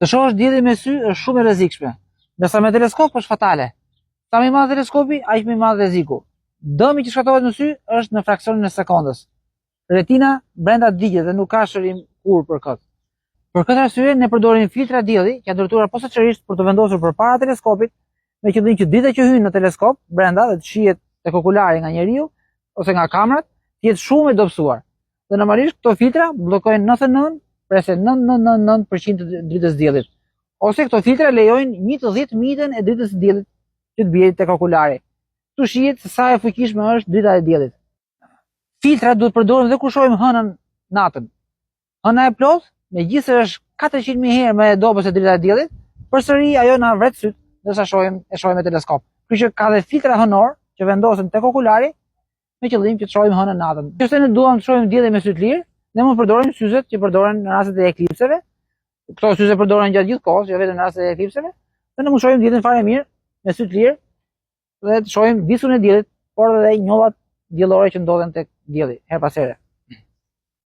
Të shohësh diellin me sy është shumë e rrezikshme, ndërsa me teleskop është fatale. Sa më i madh teleskopi, aq më i madh rreziku. Dëmi që shkatohet në sy është në fraksionin e sekondës. Retina brenda digjet dhe nuk ka shërim kur për këtë. Për këtë arsye ne përdorim filtra dielli që janë ndërtuar posaçërisht për të vendosur përpara teleskopit, me qëllim që drita që hyn në teleskop brenda dhe të shihet tek okulari nga njeriu ose nga kamerat të jetë shumë e dobësuar. Dhe normalisht këto filtra bllokojnë 99,999% të dritës diellit. Ose këto filtra lejojnë 1/100000 e dritës së diellit që të bie tek okulari. Ktu shihet se sa e fuqishme është drita e diellit. Filtrat duhet përdorim dhe kur shohim hënën natën. Hëna e plotë, megjithëse është 400.000 herë më e dobët se drita e diellit, përsëri ajo na vret syt ndërsa shohim me teleskop. Kështu që ka dhe filtra hënor që vendosen tek okulari me qëllim që të shohim hënën natën. Nëse ne duam të shohim diellin me sy të lirë, ne mund të përdorim syzet që përdoren në rastet e eklipseve. Këto syze përdoren gjatë gjithë kohës, jo vetëm në rastet e eklipseve. Dhe ne mund të shohim diellin fare mirë me sy të lirë dhe të shohim visun e diellit, por edhe njollat diellore që ndodhen tek dielli her pas here.